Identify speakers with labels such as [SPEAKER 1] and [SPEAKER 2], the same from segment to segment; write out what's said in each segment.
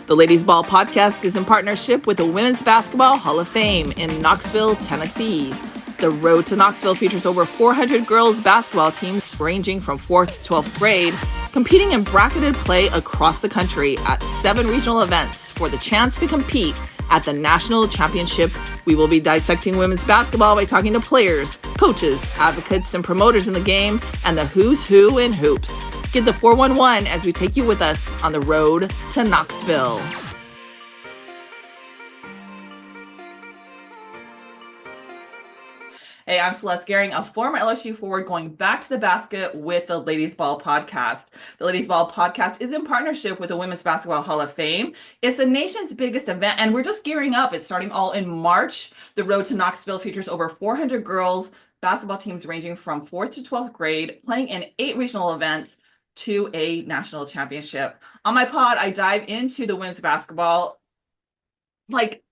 [SPEAKER 1] The Ladies Ball podcast is in partnership with the Women's Basketball Hall of Fame in Knoxville, Tennessee. The Road to Knoxville features over 400 girls basketball teams ranging from 4th to 12th grade, competing in bracketed play across the country at 7 regional events for the chance to compete at the National Championship. We will be dissecting women's basketball by talking to players, coaches, advocates, and promoters in the game, and the who's who in hoops. Get the 411 as we take you with us on the road to Knoxville. Hey, I'm Celeste Gehring, a former LSU forward going back to the basket with the Ladies Ball podcast. The Ladies Ball podcast is in partnership with the Women's Basketball Hall of Fame. It's the nation's biggest event, and we're just gearing up. It's starting all in March. The Road to Knoxville features over 400 girls basketball teams ranging from 4th to 12th grade, playing in 8 regional events to a national championship. On my pod, I dive into the women's basketball, like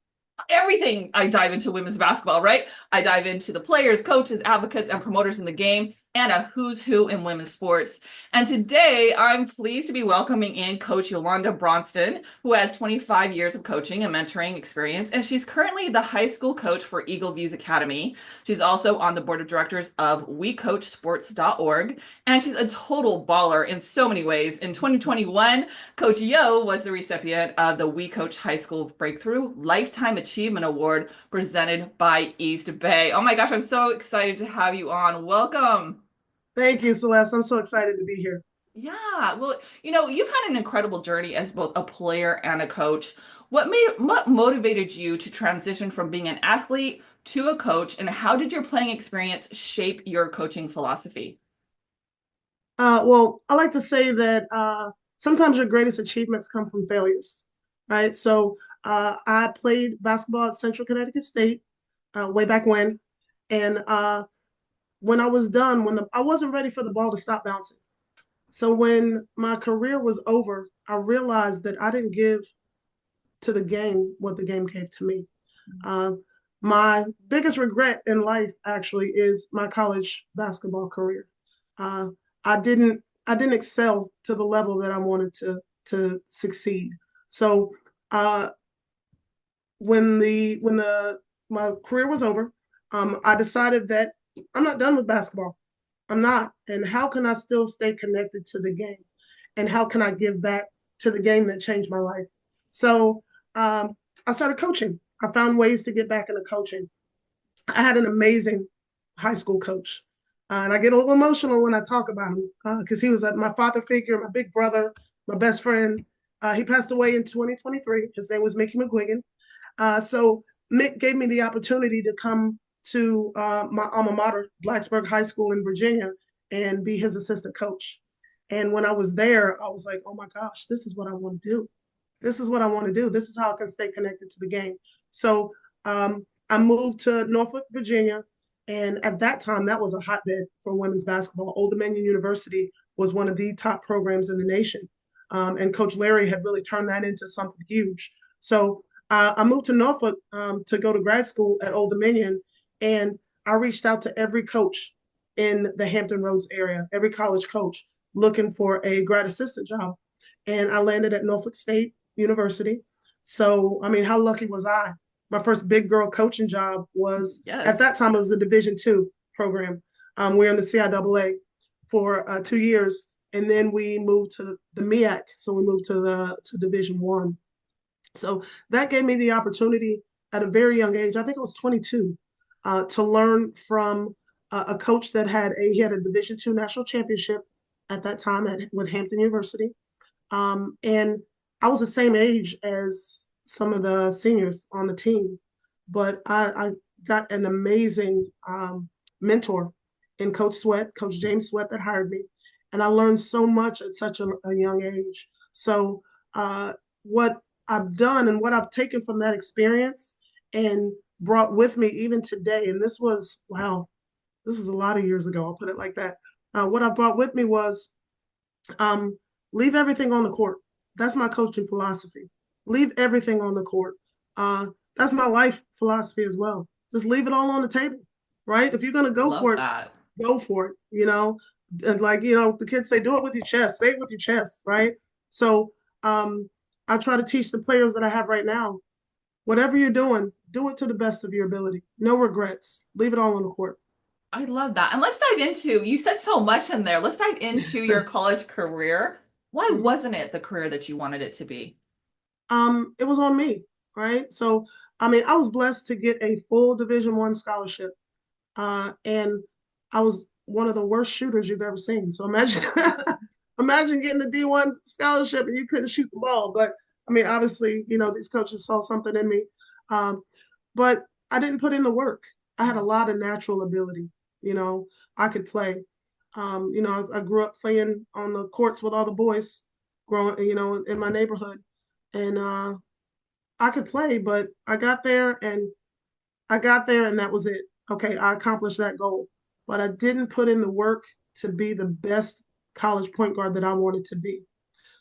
[SPEAKER 1] everything. I dive into women's basketball, right? I dive into the players, coaches, advocates, and promoters in the game, and a who's who in women's sports. And today, I'm pleased to be welcoming in Coach Yolanda Bronston, who has 25 years of coaching and mentoring experience, and she's currently the high school coach for Eagle Views Academy. She's also on the board of directors of WeCOACHsports.org, and she's a total baller in so many ways. In 2021, Coach Yo was the recipient of the WeCOACH High School Breakthrough Lifetime Achievement Award presented by East Bay. Oh my gosh, I'm so excited to have you on. Welcome.
[SPEAKER 2] Thank you, Celeste. I'm so excited to be here.
[SPEAKER 1] Yeah, well, you've had an incredible journey as both a player and a coach. What motivated you to transition from being an athlete to a coach, and how did your playing experience shape your coaching philosophy?
[SPEAKER 2] Well, I like to say that sometimes your greatest achievements come from failures, right? So I played basketball at Central Connecticut State way back when, and when I was done, I wasn't ready for the ball to stop bouncing. So when my career was over, I realized that I didn't give to the game what the game gave to me. My biggest regret in life actually is my college basketball career. Uh, I didn't excel to the level that I wanted to succeed. So when my career was over, I decided that I'm not done with basketball. I'm not. And how can I still stay connected to the game? And how can I give back to the game that changed my life? So I started coaching. I found ways to get back into coaching. I had an amazing high school coach. And I get a little emotional when I talk about him because he was my father figure, my big brother, my best friend. He passed away in 2023. His name was Mickey McGuigan. So Mick gave me the opportunity to come to my alma mater, Blacksburg High School in Virginia, and be his assistant coach. And when I was there, I was like, oh my gosh, this is what I want to do. This is what I want to do. This is how I can stay connected to the game. So I moved to Norfolk, Virginia. And at that time, that was a hotbed for women's basketball. Old Dominion University was one of the top programs in the nation. And Coach Larry had really turned that into something huge. So I moved to Norfolk to go to grad school at Old Dominion. And I reached out to every coach in the Hampton Roads area, every college coach looking for a grad assistant job. And I landed at Norfolk State University. So, I mean, how lucky was I? My first big girl coaching job was, at that time, it was a Division II program. We were in the CIAA for 2 years. And then we moved to the MEAC. So we moved to Division I. So that gave me the opportunity at a very young age, I think I was 22, to learn from a coach that he had a Division II national championship at that time with Hampton University. And I was the same age as some of the seniors on the team, but I got an amazing mentor in Coach James Sweat, that hired me. And I learned so much at such a young age. So what I've done and what I've taken from that experience and brought with me even today, and this was a lot of years ago, I'll put it like that. What I brought with me was leave everything on the court. That's my coaching philosophy. Leave everything on the court. That's my life philosophy as well. Just leave it all on the table, right? If you're going to go for it, go for it, And the kids say, do it with your chest, say it with your chest, right? So I try to teach the players that I have right now, whatever you're doing, do it to the best of your ability. No regrets. Leave it all on the court.
[SPEAKER 1] I love that. And let's dive into, you said so much in there. Let's dive into your college career. Why
[SPEAKER 2] Mhm.
[SPEAKER 1] wasn't it the career that you wanted it to be?
[SPEAKER 2] It was on me, right? So, I mean, I was blessed to get a full Division I scholarship, and I was one of the worst shooters you've ever seen. So imagine, imagine getting a D1 scholarship and you couldn't shoot the ball. But I mean, obviously, these coaches saw something in me, um, but I didn't put in the work. I had a lot of natural ability. You know, I could play. I grew up playing on the courts with all the boys, growing, in my neighborhood, and I could play, but I got there and that was it. Okay, I accomplished that goal, but I didn't put in the work to be the best college point guard that I wanted to be.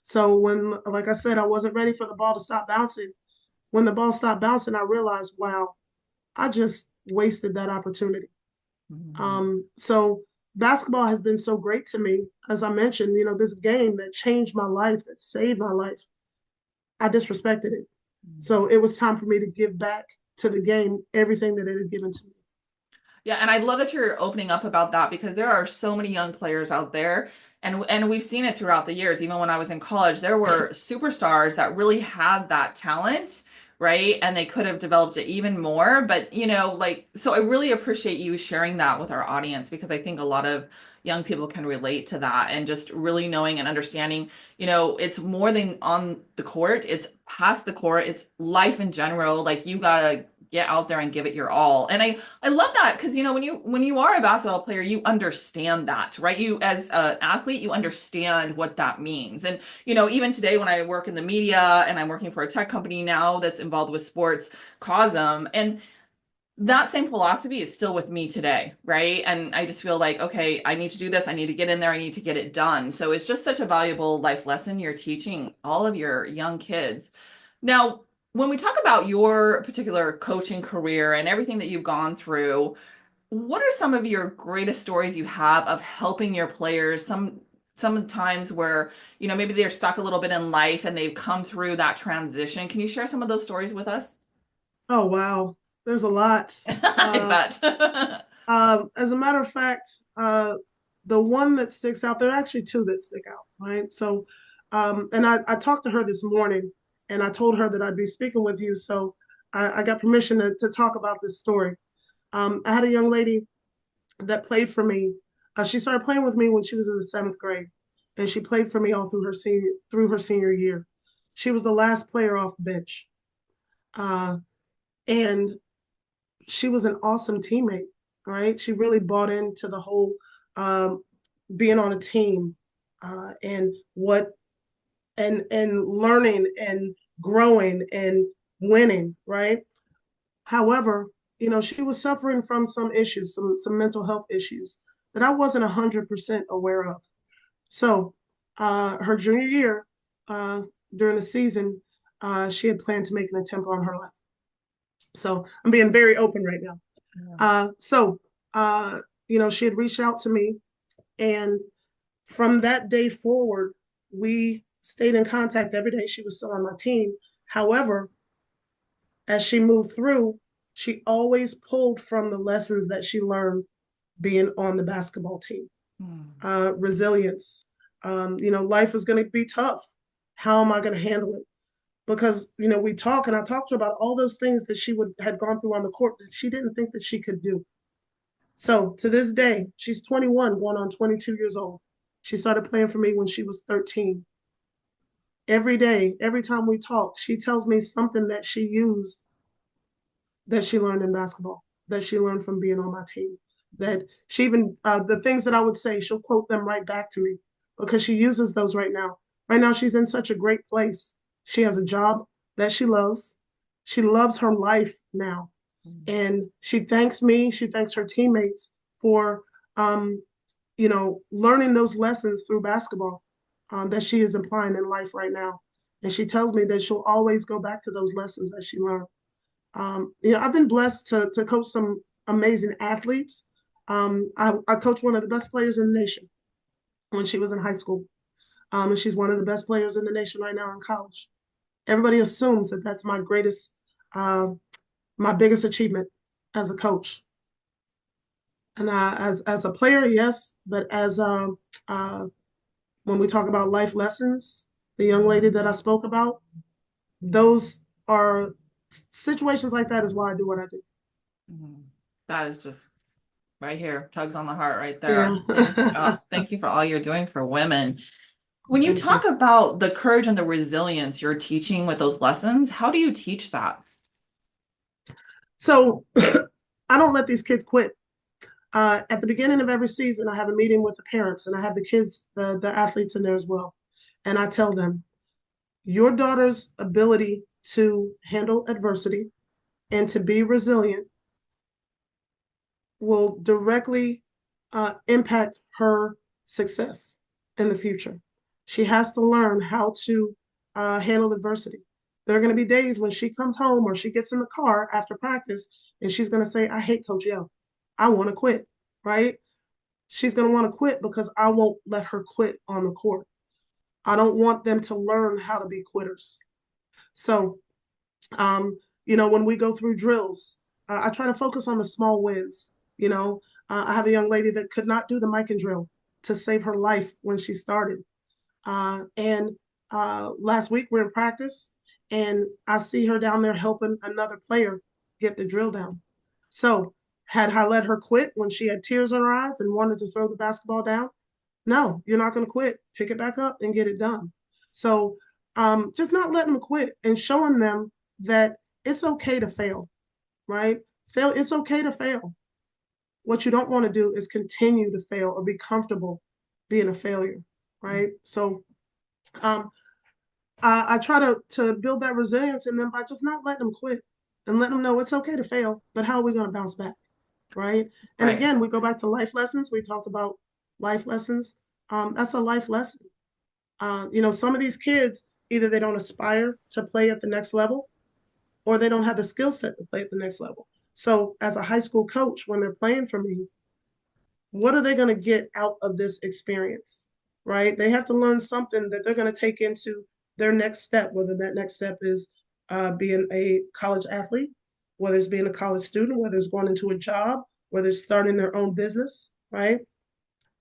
[SPEAKER 2] So when, like I said, I wasn't ready for the ball to stop bouncing. When the ball stopped bouncing, I realized, wow, I just wasted that opportunity.
[SPEAKER 1] Mhm.
[SPEAKER 2] So basketball has been so great to me. As I mentioned, this game that changed my life, that saved my life, I disrespected it. So it was time for me to give back to the game everything that it had given to me.
[SPEAKER 1] Yeah, and I love that you're opening up about that because there are so many young players out there, and we've seen it throughout the years. Even when I was in college, there were superstars that really had that talent, right? And they could have developed it even more. But like, so I really appreciate you sharing that with our audience because I think a lot of young people can relate to that and just really knowing and understanding, it's more than on the court, it's past the court, it's life in general. Like you gotta get out there and give it your all. And I love that because when you are a basketball player, you understand that, right? You as an athlete, you understand what that means. And even today when I work in the media and I'm working for a tech company now that's involved with sports, COSM, and that same philosophy is still with me today, right? And I just feel like, okay, I need to do this. I need to get in there. I need to get it done. So it's just such a valuable life lesson you're teaching all of your young kids. Now, when we talk about your particular coaching career and everything that you've gone through, what are some of your greatest stories you have of helping your players? Sometimes where, maybe they're stuck a little bit in life and they've come through that transition. Can you share some of those stories with us?
[SPEAKER 2] Oh, wow. There's a lot.
[SPEAKER 1] I
[SPEAKER 2] Uh,
[SPEAKER 1] bet.
[SPEAKER 2] as a matter of fact, the one that sticks out, there are actually two that stick out, right? So, and I talked to her this morning and I told her that I'd be speaking with you. So I got permission to talk about this story. I had a young lady that played for me. She started playing with me when she was in the seventh grade, and she played for me all through her senior year. She was the last player off the bench, uh, and she was an awesome teammate. Right? She really bought into the whole um, being on a team and what and learning and growing and winning. Right? However, she was suffering from some issues, some mental health issues that I wasn't 100% aware of. So, her junior year, uh, during the season, she had planned to make an attempt on her life. So, I'm being very open right now.
[SPEAKER 1] Yeah.
[SPEAKER 2] So, she had reached out to me, and from that day forward, we stayed in contact every day. She was still on my team. However, as she moved through, she always pulled from the lessons that she learned being on the basketball team.
[SPEAKER 1] Hmm.
[SPEAKER 2] Resilience. Life is going to be tough. How am I going to handle it? Because we talk, and I talked to her about all those things that she would had gone through on the court that she didn't think that she could do. So to this day, she's 21, going on 22 years old. She started playing for me when she was 13. Every day, every time we talk, she tells me something that she used that she learned in basketball, that she learned from being on my team. That she even, the things that I would say, she'll quote them right back to me because she uses those right now. Right now, she's in such a great place. She has a job that she loves. She loves her life now. And she thanks me, she thanks her teammates for, um, learning those lessons through basketball that she is applying in life right now. And she tells me that she'll always go back to those lessons that she learned. I've been blessed to coach some amazing athletes. I coached one of the best players in the nation when she was in high school, and she's one of the best players in the nation right now in college. Everybody assumes that that's uh, my biggest achievement as a coach. And as a player, yes, but as uh, when we talk about life lessons, the young lady that I spoke about, those are situations like that is why I do what I do.
[SPEAKER 1] Mhm. That is just right here, tugs on the heart right
[SPEAKER 2] Yeah.
[SPEAKER 1] there. Thank you for all you're doing for women. When you
[SPEAKER 2] Thank
[SPEAKER 1] talk
[SPEAKER 2] you.
[SPEAKER 1] about the courage and the resilience you're teaching with those lessons, how do you teach that?
[SPEAKER 2] So I don't let these kids quit. At the beginning of every season, I have a meeting with the parents and I have the kids, the athletes in there as well. And I tell them, your daughter's ability to handle adversity and to be resilient will directly impact her success in the future. She has to learn how to handle adversity. There are going to be days when she comes home or she gets in the car after practice and she's going to say, I hate Coach Yo. I want to quit, right? She's going to want to quit because I won't let her quit on the court. I don't want them to learn how to be quitters. So, um, when we go through drills, I try to focus on the small wins. I have a young lady that could not do the mic and drill to save her life when she started. And last week we're in practice, and I see her down there helping another player get the drill down. So, had I let her quit when she had tears in her eyes and wanted to throw the basketball down? No, you're not going to quit. Pick it back up and get it done. So, just not letting them quit and showing them that it's okay to fail, right? Fail. It's okay to fail. What you don't want to do is continue to fail or be comfortable being a failure, right? So, um, I try to build that resilience in them by just not letting them quit and letting them know it's okay to fail, but how are we going to bounce back, right? And
[SPEAKER 1] Right.
[SPEAKER 2] again, we go back to life lessons. We talked about life lessons. That's a life lesson. Some of these kids, either they don't aspire to play at the next level or they don't have the skill set to play at the next level. So, as a high school coach, when they're playing for me, what are they going to get out of this experience? Right? They have to learn something that they're going to take into their next step, whether that next step is being a college athlete, whether it's being a college student, whether it's going into a job, whether it's starting their own business, right?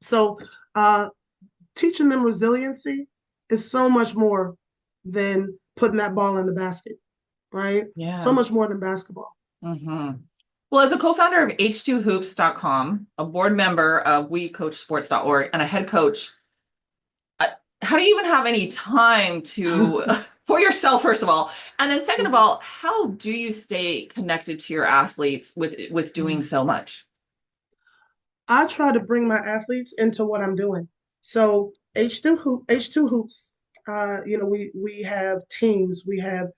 [SPEAKER 2] So, uh, teaching them resiliency is so much more than putting that ball in the basket, right? So
[SPEAKER 1] Yeah.
[SPEAKER 2] much more than basketball.
[SPEAKER 1] hmm Well, as a co-founder of h2hoops.com, a board member of wecoachsports.org, and a head coach, uh, how do you even have any time to for yourself, first of all, and then second of all, how do you stay connected to your athletes with doing so much?
[SPEAKER 2] I try to bring my athletes into what I'm doing. So H2 hoops. We have teams, we have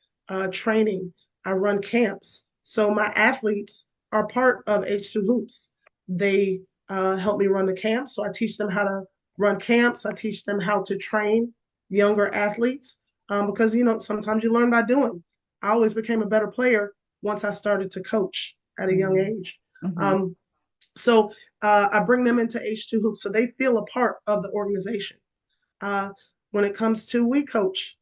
[SPEAKER 2] training. I run camps. So my athletes are part of H2 hoops. They help me run the camps. So I teach them how to run camps. I teach them how to train younger athletes because sometimes you learn by doing. I always became a better player once I started to coach at a young age.
[SPEAKER 1] Mm-hmm.
[SPEAKER 2] Um, so I bring them into H2 Hoops so they feel a part of the organization. Uh, when it comes to WeCOACH,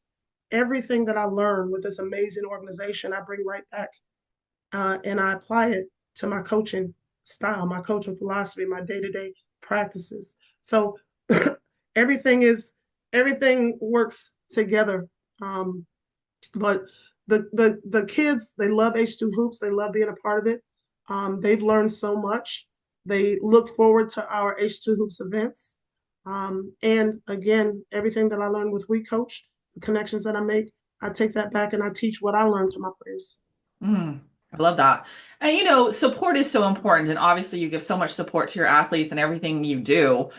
[SPEAKER 2] everything that I learned with this amazing organization, I bring right back and I apply it to my coaching style, my coaching philosophy, my day-to-day practices. So everything is everything works together. Um, but the kids, they love H2 hoops. They love being a part of it. They've learned so much. They look forward to our H2 hoops events. And again, everything that I learned with WeCoach, the connections that I make, I take that back and I teach what I learned to my players.
[SPEAKER 1] I love that. And support is so important. And obviously, you give so much support to your athletes and everything you do.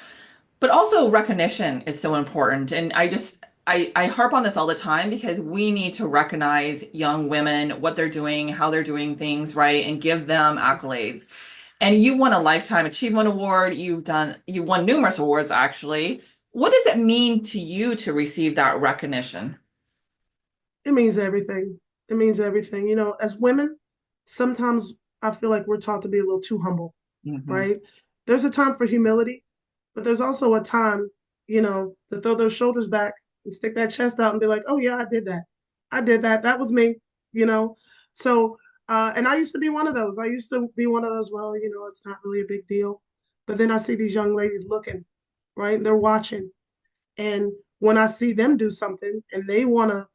[SPEAKER 1] But also recognition is so important. And I harp on this all the time because we need to recognize young women, what they're doing, how they're doing things, right? And give them accolades. And you won a Lifetime Achievement Award. You won numerous awards actually. What does it mean to you to receive that recognition?
[SPEAKER 2] It means everything. It means everything. As women, sometimes I feel like we're taught to be a little too humble,
[SPEAKER 1] hmm
[SPEAKER 2] right? There's a time for humility, but there's also a time, to throw those shoulders back and stick that chest out and be like, oh, yeah, I did that. I did that. That was me, you know. So, and I used to be one of those. I used to be one of those, well, it's not really a big deal. But then I see these young ladies looking, right? They're watching. And when I see them do something and they want to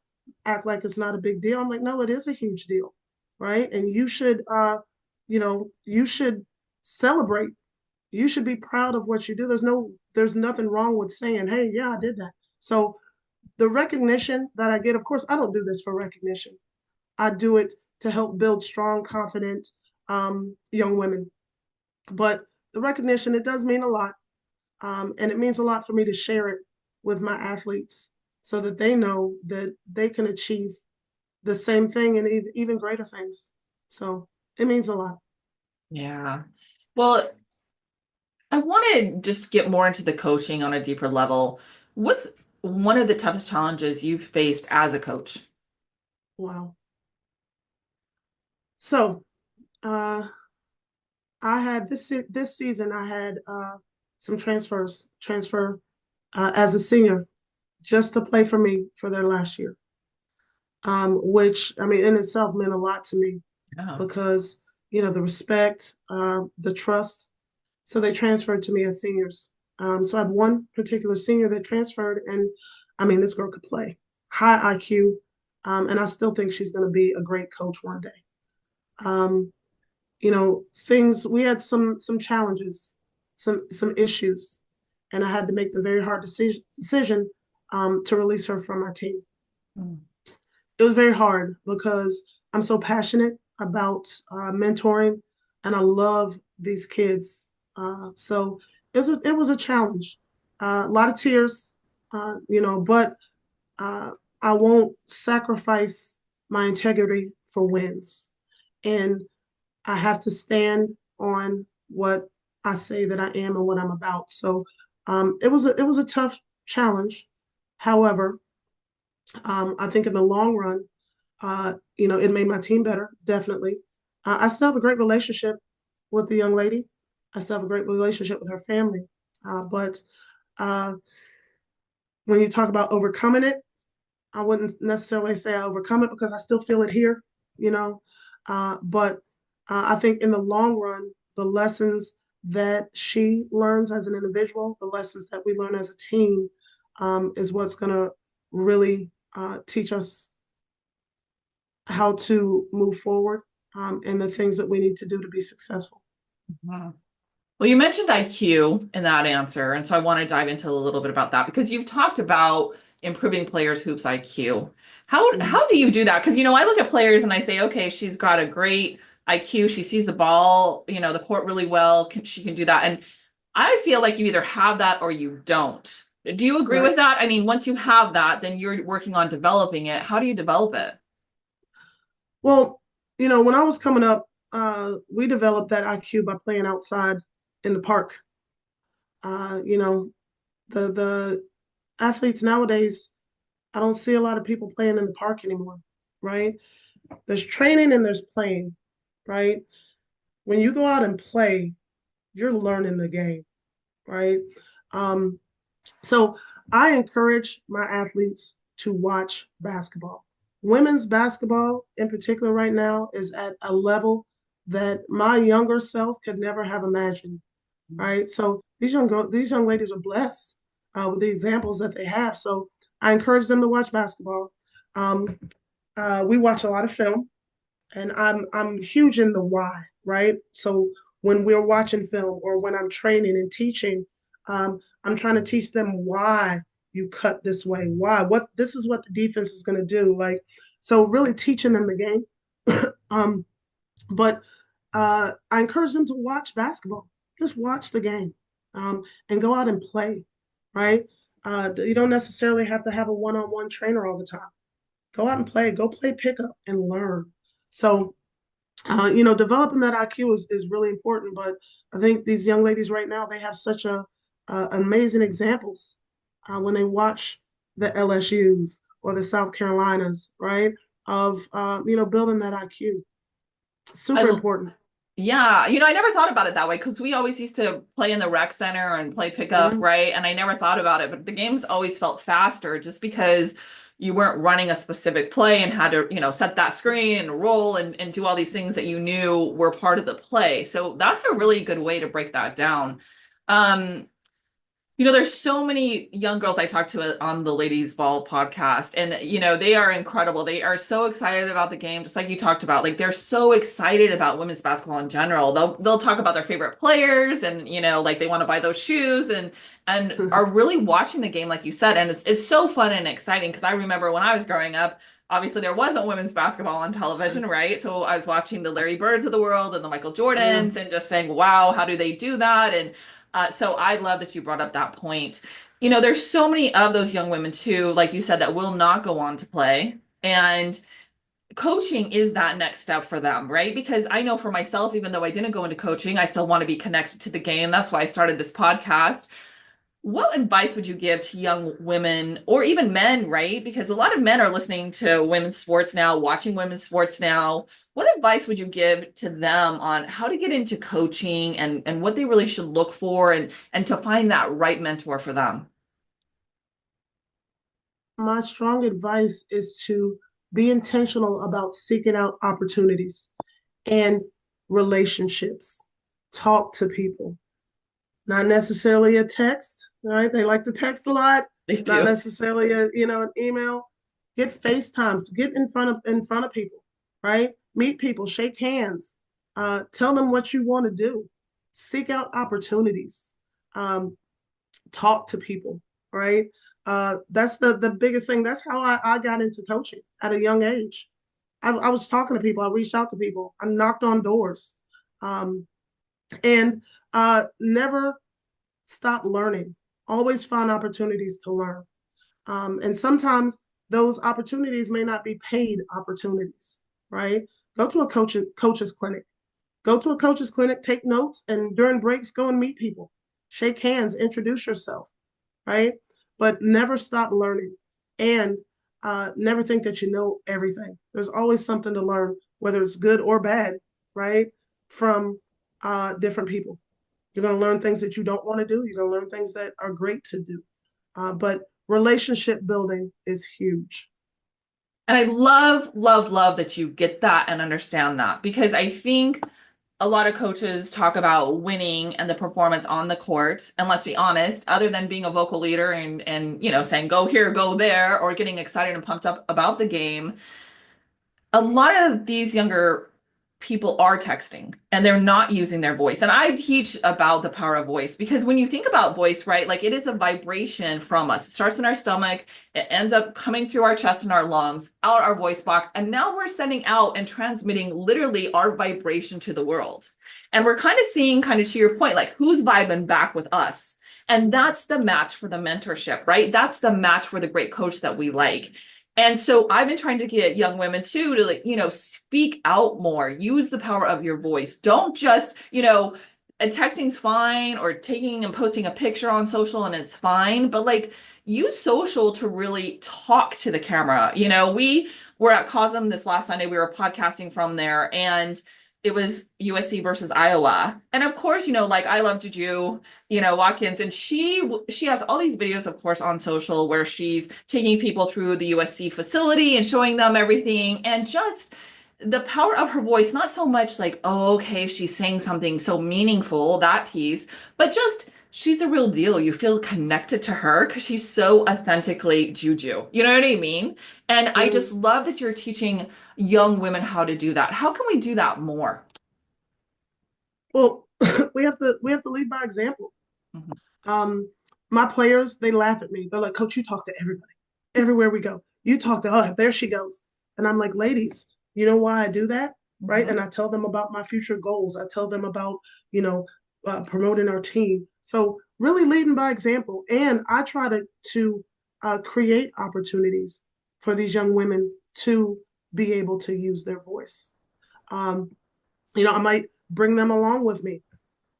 [SPEAKER 2] act like it's not a big deal, I'm like, no, it is a huge deal, right? And you should celebrate. You should be proud of what you do. There's nothing wrong with saying, hey, yeah, I did that. So the recognition that I get, of course, I don't do this for recognition. I do it to help build strong, confident young women. But the recognition, it does mean a lot. And it means a lot for me to share it with my athletes so that they know that they can achieve the same thing and even greater things. So it means a lot.
[SPEAKER 1] Yeah. Well, I want to just get more into the coaching on a deeper level. What's one of the toughest challenges you've faced as a coach?
[SPEAKER 2] Wow. So uh, I had this season, I had some transfer as a senior just to play for me for their last year, which I mean in itself meant a lot to me
[SPEAKER 1] Yeah.
[SPEAKER 2] because the respect, the trust. So they transferred to me as seniors. So I had one particular senior that transferred, and I mean this girl could play, high IQ, and I still think she's going to be a great coach one day. Um, things we had some challenges, some issues, and I had to make the very hard decision to release her from my team.
[SPEAKER 1] Mm.
[SPEAKER 2] It was very hard because I'm so passionate about mentoring, and I love these kids. So it was a challenge, a lot of tears, but uh, I won't sacrifice my integrity for wins, and I have to stand on what I say that I am and what I'm about. So it was a tough challenge. However, I think in the long run, it made my team better, definitely. I still have a great relationship with the young lady. I still have a great relationship with her family. But uh, when you talk about overcoming it, I wouldn't necessarily say I overcome it because I still feel it here, you know. But I think in the long run, the lessons that she learns as an individual, the lessons that we learn as a team, is what's going to really teach us how to move forward and the things that we need to do to be successful.
[SPEAKER 1] Wow. Well, you mentioned IQ in that answer, and so I want to dive into a little bit about that because you've talked about improving players' hoops IQ.
[SPEAKER 2] Mhm.
[SPEAKER 1] How do you do that? Because I look at players and I say, okay, she's got a great IQ. She sees the ball, the court really well. She can do that, and I feel like you either have that or you don't. Do you agree
[SPEAKER 2] Right.
[SPEAKER 1] with that? I mean, once you have that, then you're working on developing it. How do you develop it?
[SPEAKER 2] Well, when I was coming up, we developed that IQ by playing outside in the park. The athletes nowadays, I don't see a lot of people playing in the park anymore, right? There's training and there's playing, right? When you go out and play, you're learning the game, right? Um, so I encourage my athletes to watch basketball. Women's basketball, in particular, right now, is at a level that my younger self could never have imagined. Right. So these young ladies are blessed with the examples that they have. So I encourage them to watch basketball. Um, we watch a lot of film, and I'm huge in the why, right? So when we're watching film or when I'm training and teaching, I'm trying to teach them why you cut this way, why what this is what the defense is going to do, like so really teaching them the game. But I encourage them to watch basketball. Just watch the game and go out and play, right? You don't necessarily have to have a one-on-one trainer all the time. Go out and play. Go play pickup and learn. So, developing that IQ is really important. But I think these young ladies right now, they have such amazing examples when they watch the LSUs or the South Carolinas, right? Of building that IQ. Super
[SPEAKER 1] I
[SPEAKER 2] important.
[SPEAKER 1] Yeah, I never thought about it that way because we always used to play in the rec center and play pickup,
[SPEAKER 2] Yeah.
[SPEAKER 1] right? And I never thought about it, but the games always felt faster just because you weren't running a specific play and had to, set that screen and roll and do all these things that you knew were part of the play. So that's a really good way to break that down. Um, there's so many young girls I talk to on the Ladies Ball podcast, and they are incredible. They are so excited about the game, just like you talked about. Like they're so excited about women's basketball in general. They'll talk about their favorite players, and like they want to buy those shoes, and are really watching the game, like you said. And it's so fun and exciting because I remember when I was growing up. Obviously, there wasn't women's basketball on television, right? So I was watching the Larry Birds of the world and the Michael
[SPEAKER 2] Yeah.
[SPEAKER 1] Jordans, and just saying, "Wow, how do they do that?" And so I love that you brought up that point. There's so many of those young women too, like you said, that will not go on to play. And coaching is that next step for them, right? Because I know for myself, even though I didn't go into coaching, I still want to be connected to the game. That's why I started this podcast. What advice would you give to young women or even men, right? Because a lot of men are listening to women's sports now, watching women's sports now. What advice would you give to them on how to get into coaching and what they really should look for and to find that right mentor for them?
[SPEAKER 2] My strong advice is to be intentional about seeking out opportunities and relationships. Talk to people, not necessarily a text, right? They like to text a lot,
[SPEAKER 1] They
[SPEAKER 2] not
[SPEAKER 1] do.
[SPEAKER 2] necessarily an email. Get FaceTime, get in front of people, right? Meet people, shake hands, tell them what you want to do, seek out opportunities, um, talk to people, right? That's the biggest thing. That's how I got into coaching at a young age. I was talking to people. I reached out to people. I knocked on doors, um, and never stop learning. Always find opportunities to learn. And sometimes those opportunities may not be paid opportunities, right? Go to a coach's clinic. Go to a coach's clinic, take notes, and during breaks, go and meet people. Shake hands, introduce yourself, right? But never stop learning and never think that you know everything. There's always something to learn, whether it's good or bad, right? From different people. You're going to learn things that you don't want to do. You're going to learn things that are great to do. But relationship building is huge.
[SPEAKER 1] And I love, love, love that you get that and understand that because I think a lot of coaches talk about winning and the performance on the court. And let's be honest, other than being a vocal leader and saying go here, go there, or getting excited and pumped up about the game, a lot of these younger people are texting and they're not using their voice. And I teach about the power of voice because when you think about voice, right, like it is a vibration from us. It starts in our stomach, it ends up coming through our chest and our lungs, out our voice box. And now we're sending out and transmitting literally our vibration to the world. And we're kind of seeing, kind of to your point, like who's vibing back with us. And that's the match for the mentorship, right? That's the match for the great coach that we like. And so I've been trying to get young women too to speak out more, use the power of your voice. Don't just, and texting's fine or taking and posting a picture on social and it's fine, but like use social to really talk to the camera. We were at COSM this last Sunday. We were podcasting from there and it was USC versus Iowa. And of course, like I love Juju, Watkins, and she has all these videos, of course, on social where she's taking people through the USC facility and showing them everything. And just the power of her voice, not so much like, oh, okay, she's saying something so meaningful, that piece, but just she's a real deal. You feel connected to her because she's so authentically Juju. You know what I mean? And I
[SPEAKER 2] Mm.
[SPEAKER 1] just love that you're teaching young women how to do that. How can we do that more?
[SPEAKER 2] Well, we have to lead by example.
[SPEAKER 1] Mhm.
[SPEAKER 2] Um, my players, they laugh at me. They're like, Coach, you talk to everybody. Everywhere we go. You talk to her. There she goes. And I'm like, ladies, you know why I do that? Right. And
[SPEAKER 1] Mhm.
[SPEAKER 2] I tell them about my future goals. I tell them about, you know, promoting our team. So really leading by example. And I try to create opportunities for these young women to be able to use their voice. Um, I might bring them along with me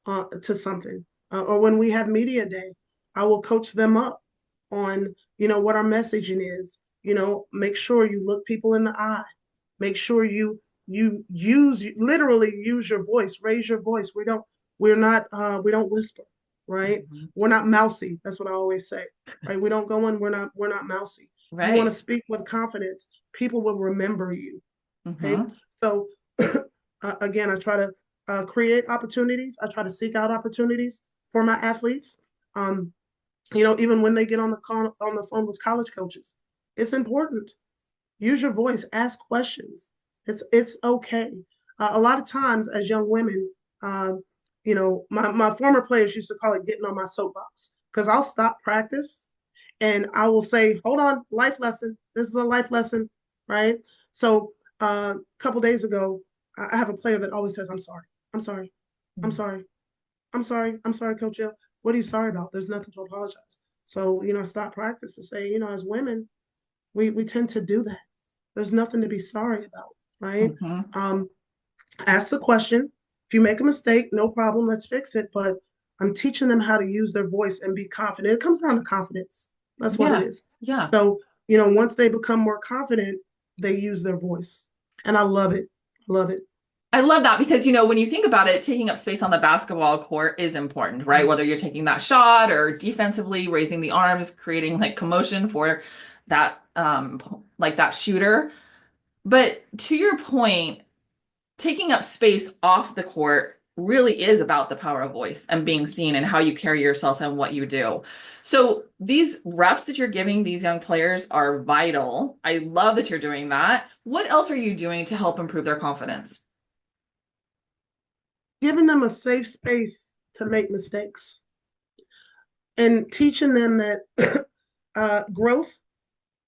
[SPEAKER 2] to something. Or when we have media day, I will coach them up on, what our messaging is. Make sure you look people in the eye. Make sure you literally use your voice, raise your voice. We don't whisper, right?
[SPEAKER 1] Mhm.
[SPEAKER 2] We're not mousy. That's what I always say, right? We don't go in, we're not mousy. You want to
[SPEAKER 1] Right.
[SPEAKER 2] speak with confidence. People will remember you. Right.
[SPEAKER 1] Mm-hmm.
[SPEAKER 2] So again, I try to create opportunities. I try to seek out opportunities for my athletes. Um, even when they get on the phone with college coaches, it's important. Use your voice. Ask questions. It's okay. A lot of times, as young women, uh, my former players used to call it getting on my soapbox because I'll stop practice and I will say, "Hold on, life lesson. This is a life lesson, right?" So a couple days ago, I have a player that always says, "I'm sorry. I'm sorry. I'm sorry. I'm sorry. I'm sorry, Coach Hill. What are you sorry about? There's nothing to apologize." So, stop practice to say, as women, we tend to do that. There's nothing to be sorry about, right?
[SPEAKER 1] Mm-hmm.
[SPEAKER 2] Um, ask the question. If you make a mistake, no problem, let's fix it. But I'm teaching them how to use their voice and be confident. It comes down to confidence. That's what it
[SPEAKER 1] Yeah.
[SPEAKER 2] is.
[SPEAKER 1] Yeah.
[SPEAKER 2] So, once they become more confident, they use their voice. And I love it. Love it.
[SPEAKER 1] I love that because, when you think about it, taking up space on the basketball court is important, right? Whether you're taking that shot or defensively raising the arms, creating like commotion for that, like that shooter. But to your point, taking up space off the court really is about the power of voice and being seen and how you carry yourself and what you do. So these reps that you're giving these young players are vital. I love that you're doing that. What else are you doing to help improve their confidence?
[SPEAKER 2] Giving them a safe space to make mistakes and teaching them that growth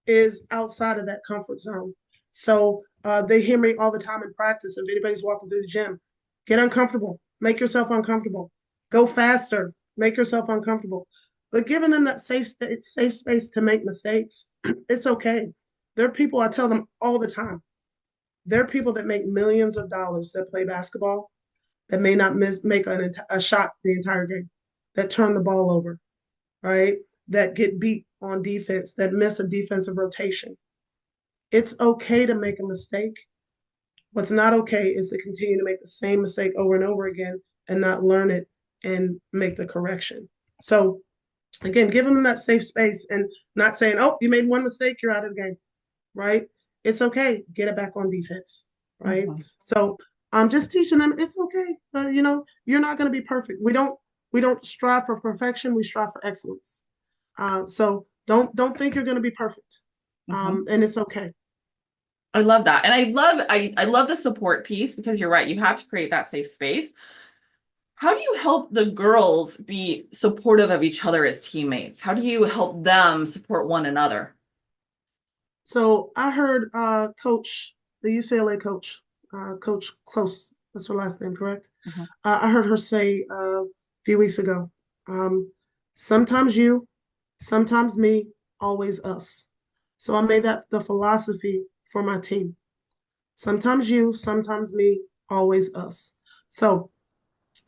[SPEAKER 2] is outside of that comfort zone. So they hear me all the time in practice. If anybody's walking through the gym, get uncomfortable, make yourself uncomfortable, go faster, make yourself uncomfortable. But giving them that safe space to make mistakes, it's okay. There are people, I tell them all the time, there are people that make millions of dollars that play basketball that may not make a shot the entire game, that turn the ball over, right? That get beat on defense, that miss a defensive rotation. It's okay to make a mistake. What's not okay is to continue to make the same mistake over and over again and not learn it and make the correction. So again, giving them that safe space and not saying, "Oh, you made one mistake, you're out of the game," right? It's okay. Get it back on defense, right?
[SPEAKER 1] Mhm.
[SPEAKER 2] So I'm just teaching them it's okay. You're not going to be perfect. We don't strive for perfection. We strive for excellence. So don't think you're going to be perfect,
[SPEAKER 1] Mhm.
[SPEAKER 2] and it's okay.
[SPEAKER 1] I love that. And I love the support piece because you're right. You have to create that safe space. How do you help the girls be supportive of each other as teammates? How do you help them support one another?
[SPEAKER 2] So I heard the UCLA coach, Coach Close. That's her last name, correct?
[SPEAKER 1] Mhm.
[SPEAKER 2] I heard her say a few weeks ago, um, sometimes you, sometimes me, always us. So I made that the philosophy for my team. Sometimes you, sometimes me, always us. So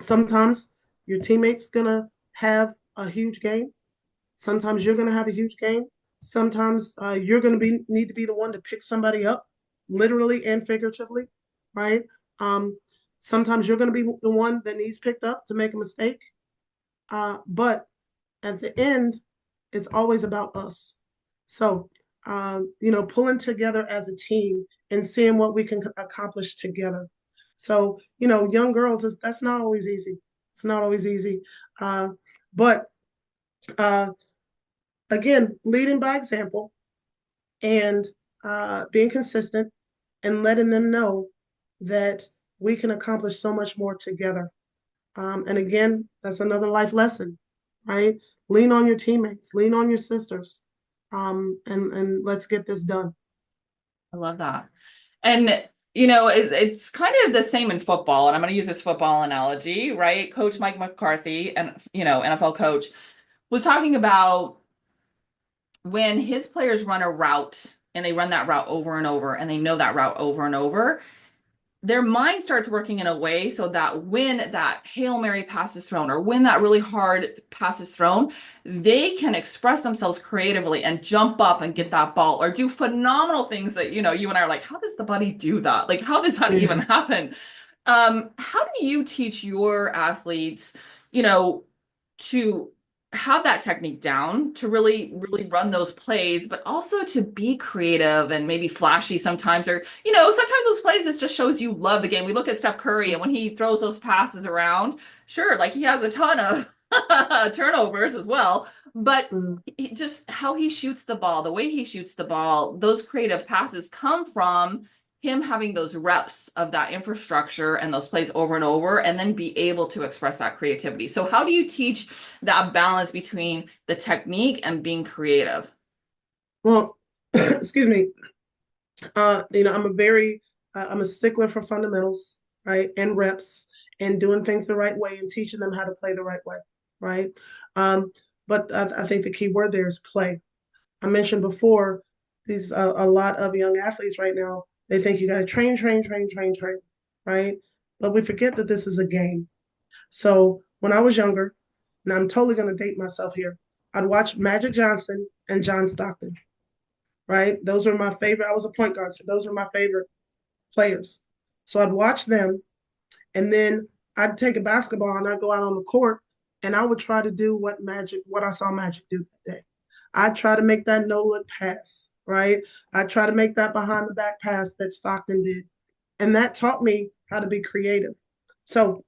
[SPEAKER 2] sometimes your teammate's gonna have a huge game. Sometimes you're gonna have a huge game. Sometimes you're gonna need to be the one to pick somebody up, literally and figuratively, right? Um, sometimes you're gonna be the one that needs picked up to make a mistake. But at the end, it's always about us. So, pulling together as a team and seeing what we can accomplish together. So, young girls, that's not always easy. It's not always easy. Uh, but uh, again, leading by example and being consistent and letting them know that we can accomplish so much more together. And again, that's another life lesson, right? Lean on your teammates, lean on your sisters, and let's get this done.
[SPEAKER 1] I love that. And it's kind of the same in football, and I'm going to use this football analogy, right? Coach Mike McCarthy, and NFL coach, was talking about when his players run a route and they run that route over and over and they know that route over and over, their mind starts working in a way so that when that Hail Mary pass is thrown or when that really hard pass is thrown, they can express themselves creatively and jump up and get that ball or do phenomenal things that, you and I are like, how does the buddy do that? Like, how does that even
[SPEAKER 2] Yeah.
[SPEAKER 1] happen? How do you teach your athletes, to have that technique down, to really run those plays, but also to be creative and maybe flashy sometimes, or sometimes those plays, it just shows you love the game. We look at Steph Curry, and when he throws those passes around, sure, like he has a ton of turnovers as well, but
[SPEAKER 2] Mm.
[SPEAKER 1] just how he shoots the ball, the way he shoots the ball, those creative passes come from him having those reps of that infrastructure and those plays over and over, and then be able to express that creativity. So how do you teach that balance between the technique and being creative?
[SPEAKER 2] Well, excuse me. I'm a stickler for fundamentals, right, and reps, and doing things the right way and teaching them how to play the right way, right. Um, but I think the key word there is play. I mentioned before, these a lot of young athletes right now, they think you got to train, train, train, train, train, right? But we forget that this is a game. So when I was younger, and I'm totally going to date myself here, I'd watch Magic Johnson and John Stockton, right? Those are my favorite. I was a point guard, so those are my favorite players. So I'd watch them, and then I'd take a basketball and I'd go out on the court, and I would try to do what I saw Magic do that day. I'd try to make that no look pass, right? I'd try to make that behind the back pass that Stockton did. And that taught me how to be creative. So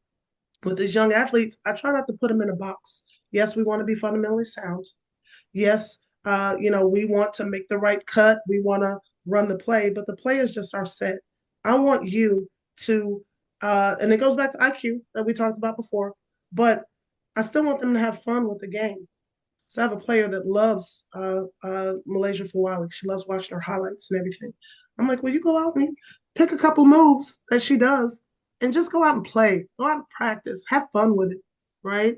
[SPEAKER 2] with these young athletes, I try not to put them in a box. Yes, we want to be fundamentally sound. Yes, we want to make the right cut. We want to run the play, but the players just are set. I want you to, and it goes back to IQ that we talked about before, but I still want them to have fun with the game. So I have a player that loves Malaysia Fawali. She loves watching her highlights and everything. I'm like, well, you go out and pick a couple moves that she does and just go out and play. Go out and practice. Have fun with it, right?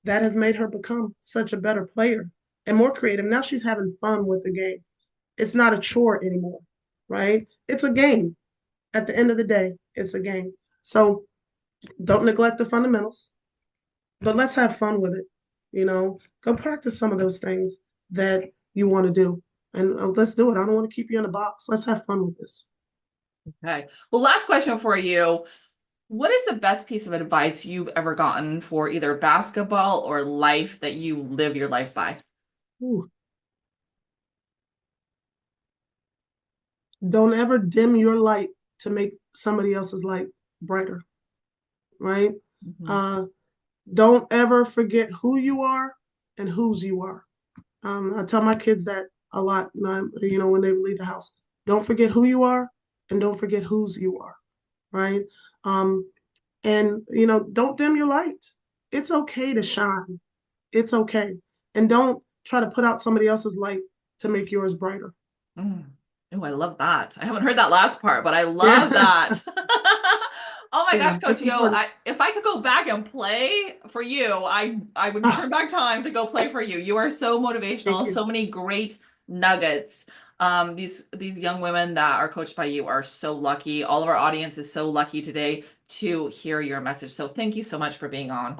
[SPEAKER 2] That has made her become such a better player and more creative. Now she's having fun with the game. It's not a chore anymore, right? It's a game. At the end of the day, it's a game. So don't neglect the fundamentals, but let's have fun with it. Go practice some of those things that you want to do, and let's do it. I don't want to keep you in a box. Let's have fun with this.
[SPEAKER 1] Okay. Well, last question for you. What is the best piece of advice you've ever gotten for either basketball or life that you live your life by?
[SPEAKER 2] Ooh. Don't ever dim your light to make somebody else's light brighter, right?
[SPEAKER 1] Mm-hmm.
[SPEAKER 2] Don't ever forget who you are and whose you are. I tell my kids that a lot, when they leave the house. Don't forget who you are and don't forget whose you are, right? And don't dim your light. It's okay to shine. It's okay. And don't try to put out somebody else's light to make yours brighter.
[SPEAKER 1] Mm. Oh, I love that. I haven't heard that last part, but I love that. Oh my gosh, Coach Yo, if I could go back and play for you, I would turn back time to go play for you. You are so motivational, so many great nuggets. These young women that are coached by you are so lucky. All of our audience is so lucky today to hear your message. So thank you so much for being on.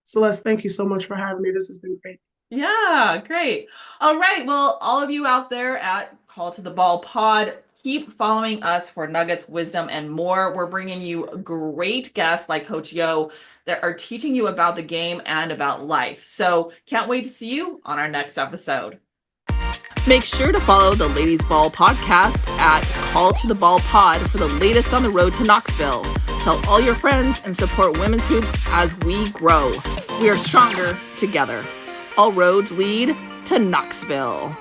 [SPEAKER 2] Celeste, thank you so much for having me. This has been great.
[SPEAKER 1] Yeah, great. All right. Well, all of you out there at Call to the Ball Pod, keep following us for nuggets, wisdom, and more. We're bringing you great guests like Coach Yo that are teaching you about the game and about life. So can't wait to see you on our next episode. Make sure to follow the Ladies Ball podcast at Call to the Ball Pod for the latest on the road to Knoxville. Tell all your friends and support women's hoops as we grow. We are stronger together. All roads lead to Knoxville.